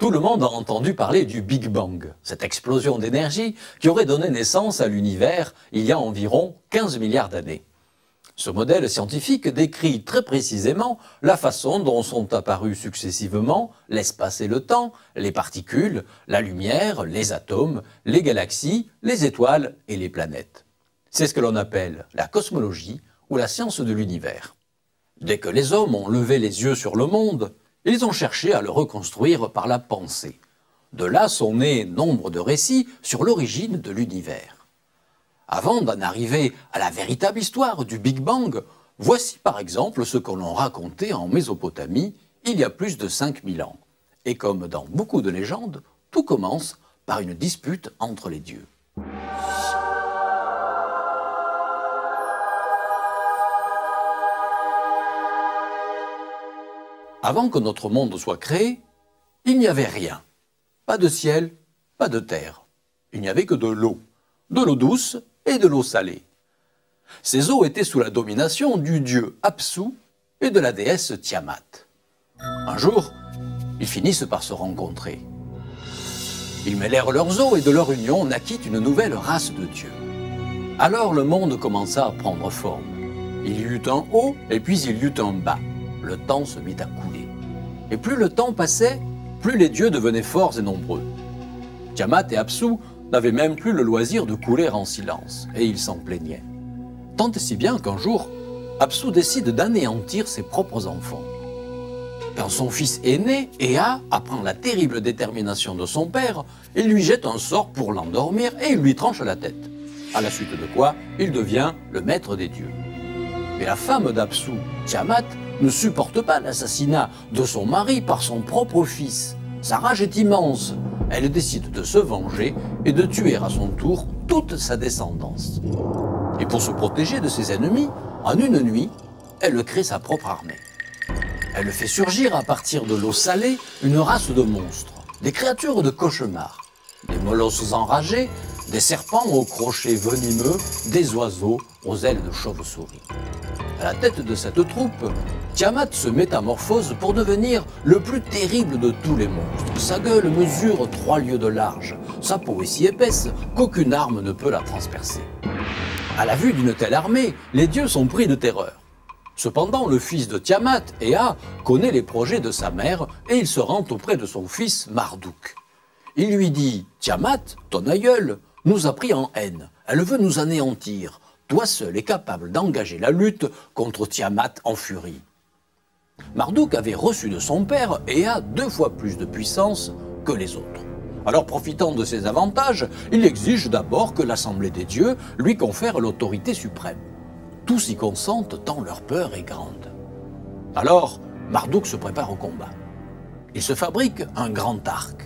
Tout le monde a entendu parler du Big Bang, cette explosion d'énergie qui aurait donné naissance à l'univers il y a environ 15 milliards d'années. Ce modèle scientifique décrit très précisément la façon dont sont apparus successivement l'espace et le temps, les particules, la lumière, les atomes, les galaxies, les étoiles et les planètes. C'est ce que l'on appelle la cosmologie ou la science de l'univers. Dès que les hommes ont levé les yeux sur le monde, ils ont cherché à le reconstruire par la pensée. De là sont nés nombre de récits sur l'origine de l'univers. Avant d'en arriver à la véritable histoire du Big Bang, voici par exemple ce que l'on racontait en Mésopotamie il y a plus de 5000 ans. Et comme dans beaucoup de légendes, tout commence par une dispute entre les dieux. Avant que notre monde soit créé, il n'y avait rien. Pas de ciel, pas de terre. Il n'y avait que de l'eau douce et de l'eau salée. Ces eaux étaient sous la domination du dieu Apsu et de la déesse Tiamat. Un jour, ils finissent par se rencontrer. Ils mêlèrent leurs eaux et de leur union naquit une nouvelle race de dieux. Alors le monde commença à prendre forme. Il y eut un haut et puis il y eut un bas. Le temps se mit à couler. Et plus le temps passait, plus les dieux devenaient forts et nombreux. Tiamat et Apsu n'avaient même plus le loisir de couler en silence, et ils s'en plaignaient. Tant et si bien qu'un jour, Apsu décide d'anéantir ses propres enfants. Quand son fils aîné, Ea, apprend la terrible détermination de son père, il lui jette un sort pour l'endormir et il lui tranche la tête. À la suite de quoi, il devient le maître des dieux. Mais la femme d'Apsu, Tiamat, ne supporte pas l'assassinat de son mari par son propre fils. Sa rage est immense. Elle décide de se venger et de tuer à son tour toute sa descendance. Et pour se protéger de ses ennemis, en une nuit, elle crée sa propre armée. Elle fait surgir à partir de l'eau salée une race de monstres, des créatures de cauchemar, des molosses enragés, des serpents aux crochets venimeux, des oiseaux aux ailes de chauve-souris. À la tête de cette troupe, Tiamat se métamorphose pour devenir le plus terrible de tous les monstres. Sa gueule mesure 3 lieues de large, sa peau est si épaisse qu'aucune arme ne peut la transpercer. À la vue d'une telle armée, les dieux sont pris de terreur. Cependant, le fils de Tiamat, Ea, connaît les projets de sa mère et il se rend auprès de son fils Marduk. Il lui dit « Tiamat, ton aïeul, nous a pris en haine. Elle veut nous anéantir. Toi seul est capable d'engager la lutte contre Tiamat en furie. » Marduk avait reçu de son père Ea 2 fois plus de puissance que les autres. Alors, profitant de ses avantages, il exige d'abord que l'Assemblée des dieux lui confère l'autorité suprême. Tous y consentent tant leur peur est grande. Alors, Marduk se prépare au combat. Il se fabrique un grand arc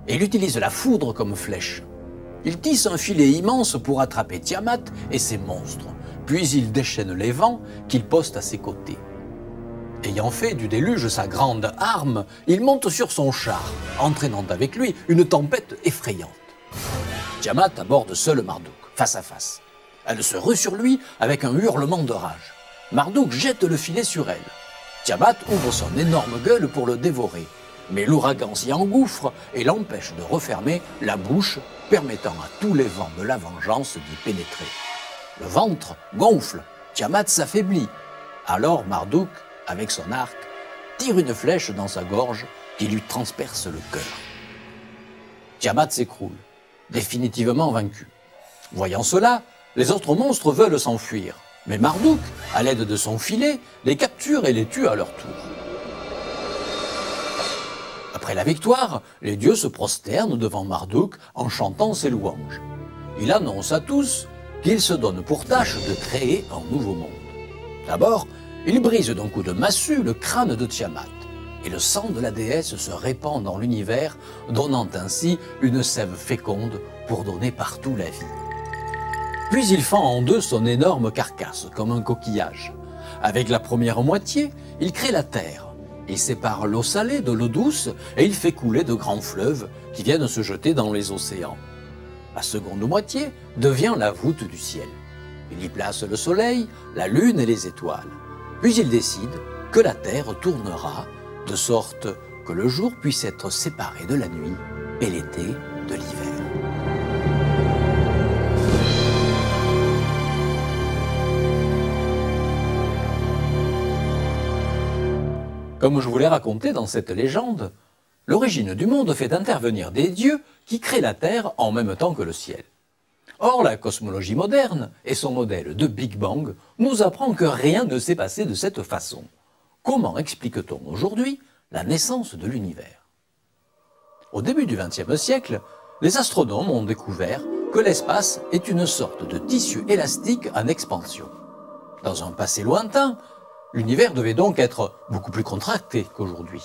et il utilise la foudre comme flèche. Il tisse un filet immense pour attraper Tiamat et ses monstres, puis il déchaîne les vents qu'il poste à ses côtés. Ayant fait du déluge sa grande arme, il monte sur son char, entraînant avec lui une tempête effrayante. Tiamat aborde seul Marduk, face à face. Elle se rue sur lui avec un hurlement de rage. Marduk jette le filet sur elle. Tiamat ouvre son énorme gueule pour le dévorer, mais l'ouragan s'y engouffre et l'empêche de refermer la bouche, permettant à tous les vents de la vengeance d'y pénétrer. Le ventre gonfle, Tiamat s'affaiblit. Alors Marduk, avec son arc, tire une flèche dans sa gorge qui lui transperce le cœur. Tiamat s'écroule, définitivement vaincu. Voyant cela, les autres monstres veulent s'enfuir, mais Marduk, à l'aide de son filet, les capture et les tue à leur tour. Après la victoire, les dieux se prosternent devant Marduk en chantant ses louanges. Il annonce à tous qu'il se donne pour tâche de créer un nouveau monde. D'abord, il brise d'un coup de massue le crâne de Tiamat, et le sang de la déesse se répand dans l'univers, donnant ainsi une sève féconde pour donner partout la vie. Puis il fend en deux son énorme carcasse, comme un coquillage. Avec la première moitié, il crée la terre. Il sépare l'eau salée de l'eau douce et il fait couler de grands fleuves qui viennent se jeter dans les océans. La seconde moitié devient la voûte du ciel. Il y place le soleil, la lune et les étoiles. Puis il décide que la terre tournera de sorte que le jour puisse être séparé de la nuit et l'été de l'hiver. Comme je vous l'ai raconté dans cette légende, l'origine du monde fait intervenir des dieux qui créent la Terre en même temps que le ciel. Or, la cosmologie moderne et son modèle de Big Bang nous apprend que rien ne s'est passé de cette façon. Comment explique-t-on aujourd'hui la naissance de l'univers? Au début du XXe siècle, les astronomes ont découvert que l'espace est une sorte de tissu élastique en expansion. Dans un passé lointain, l'univers devait donc être beaucoup plus contracté qu'aujourd'hui.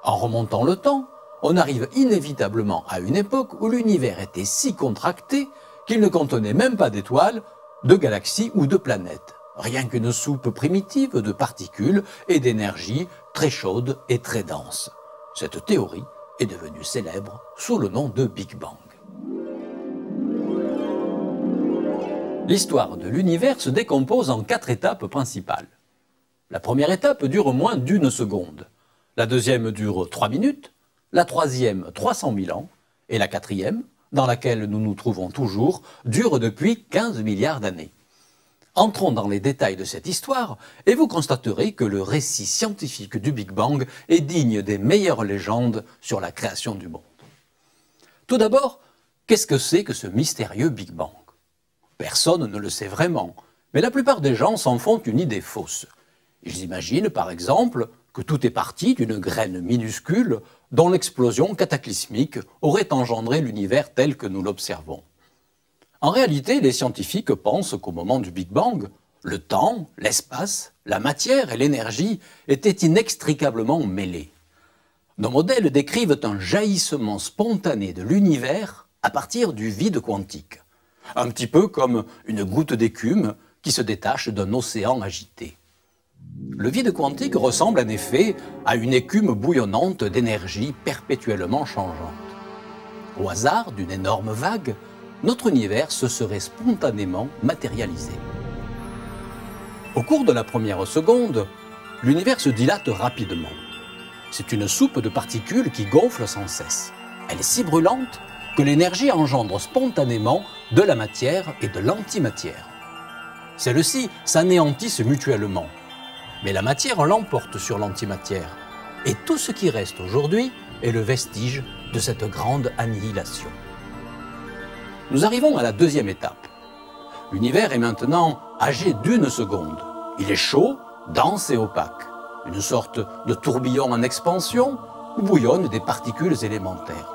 En remontant le temps, on arrive inévitablement à une époque où l'univers était si contracté qu'il ne contenait même pas d'étoiles, de galaxies ou de planètes. Rien qu'une soupe primitive de particules et d'énergie très chaude et très dense. Cette théorie est devenue célèbre sous le nom de Big Bang. L'histoire de l'univers se décompose en 4 étapes principales. La première étape dure moins d'1 seconde. La deuxième dure 3 minutes, la troisième 300 000 ans, et la quatrième, dans laquelle nous nous trouvons toujours, dure depuis 15 milliards d'années. Entrons dans les détails de cette histoire et vous constaterez que le récit scientifique du Big Bang est digne des meilleures légendes sur la création du monde. Tout d'abord, qu'est-ce que c'est que ce mystérieux Big Bang? Personne ne le sait vraiment, mais la plupart des gens s'en font une idée fausse. Ils imaginent par exemple que tout est parti d'une graine minuscule dont l'explosion cataclysmique aurait engendré l'univers tel que nous l'observons. En réalité, les scientifiques pensent qu'au moment du Big Bang, le temps, l'espace, la matière et l'énergie étaient inextricablement mêlés. Nos modèles décrivent un jaillissement spontané de l'univers à partir du vide quantique, un petit peu comme une goutte d'écume qui se détache d'un océan agité. Le vide quantique ressemble en effet à une écume bouillonnante d'énergie perpétuellement changeante. Au hasard d'une énorme vague, notre univers se serait spontanément matérialisé. Au cours de la première seconde, l'univers se dilate rapidement. C'est une soupe de particules qui gonfle sans cesse. Elle est si brûlante que l'énergie engendre spontanément de la matière et de l'antimatière. Celles-ci s'anéantissent mutuellement. Mais la matière l'emporte sur l'antimatière. Et tout ce qui reste aujourd'hui est le vestige de cette grande annihilation. Nous arrivons à la deuxième étape. L'univers est maintenant âgé d'1 seconde. Il est chaud, dense et opaque. Une sorte de tourbillon en expansion où bouillonnent des particules élémentaires.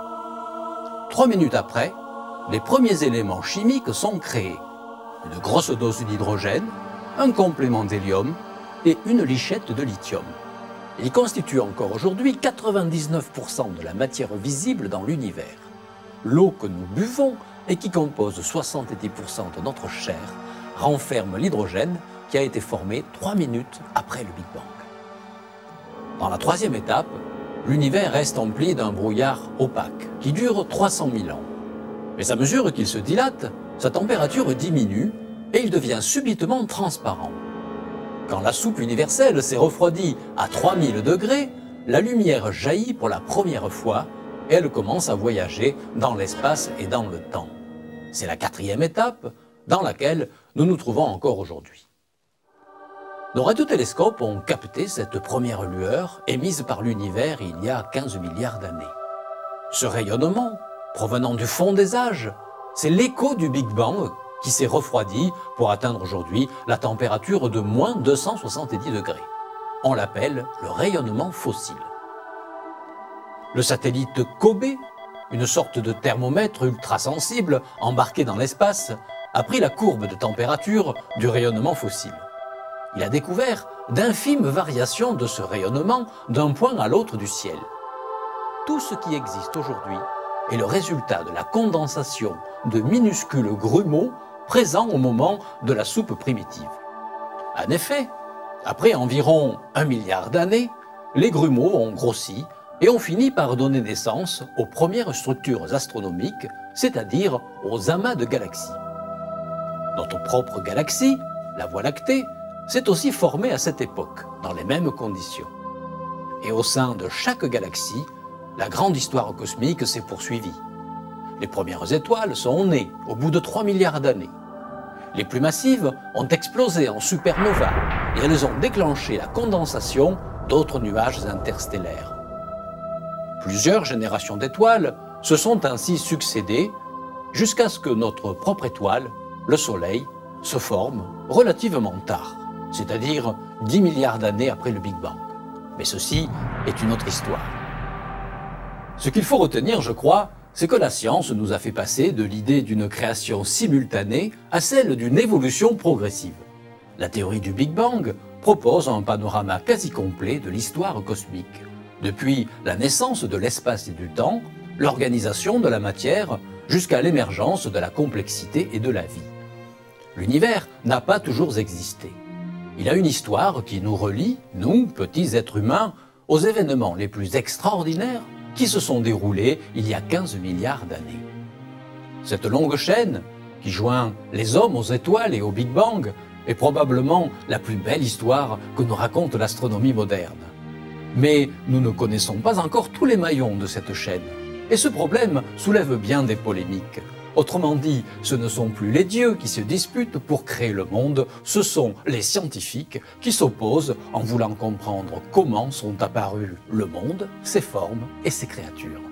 3 minutes après, les premiers éléments chimiques sont créés. Une grosse dose d'hydrogène, un complément d'hélium et une lichette de lithium. Ils constituent encore aujourd'hui 99% de la matière visible dans l'univers. L'eau que nous buvons et qui compose 70% de notre chair renferme l'hydrogène qui a été formé 3 minutes après le Big Bang. Dans la troisième étape, l'univers reste empli d'un brouillard opaque qui dure 300 000 ans. Mais à mesure qu'il se dilate, sa température diminue et il devient subitement transparent. Quand la soupe universelle s'est refroidie à 3000 degrés, la lumière jaillit pour la première fois et elle commence à voyager dans l'espace et dans le temps. C'est la quatrième étape dans laquelle nous nous trouvons encore aujourd'hui. Nos radiotélescopes ont capté cette première lueur émise par l'univers il y a 15 milliards d'années. Ce rayonnement, provenant du fond des âges, c'est l'écho du Big Bang qui s'est refroidi pour atteindre aujourd'hui la température de moins 270 degrés. On l'appelle le rayonnement fossile. Le satellite COBE, une sorte de thermomètre ultrasensible embarqué dans l'espace, a pris la courbe de température du rayonnement fossile. Il a découvert d'infimes variations de ce rayonnement d'un point à l'autre du ciel. Tout ce qui existe aujourd'hui est le résultat de la condensation de minuscules grumeaux présents au moment de la soupe primitive. En effet, après environ 1 milliard d'années, les grumeaux ont grossi et ont fini par donner naissance aux premières structures astronomiques, c'est-à-dire aux amas de galaxies. Notre propre galaxie, la Voie lactée, s'est aussi formée à cette époque, dans les mêmes conditions. Et au sein de chaque galaxie, la grande histoire cosmique s'est poursuivie. Les premières étoiles sont nées au bout de 3 milliards d'années. Les plus massives ont explosé en supernovas et elles ont déclenché la condensation d'autres nuages interstellaires. Plusieurs générations d'étoiles se sont ainsi succédées jusqu'à ce que notre propre étoile, le Soleil, se forme relativement tard, c'est-à-dire 10 milliards d'années après le Big Bang. Mais ceci est une autre histoire. Ce qu'il faut retenir, je crois, c'est que la science nous a fait passer de l'idée d'une création simultanée à celle d'une évolution progressive. La théorie du Big Bang propose un panorama quasi complet de l'histoire cosmique, depuis la naissance de l'espace et du temps, l'organisation de la matière, jusqu'à l'émergence de la complexité et de la vie. L'univers n'a pas toujours existé. Il a une histoire qui nous relie, nous, petits êtres humains, aux événements les plus extraordinaires qui se sont déroulés il y a 15 milliards d'années. Cette longue chaîne, qui joint les hommes aux étoiles et au Big Bang, est probablement la plus belle histoire que nous raconte l'astronomie moderne. Mais nous ne connaissons pas encore tous les maillons de cette chaîne. Et ce problème soulève bien des polémiques. Autrement dit, ce ne sont plus les dieux qui se disputent pour créer le monde, ce sont les scientifiques qui s'opposent en voulant comprendre comment sont apparus le monde, ses formes et ses créatures.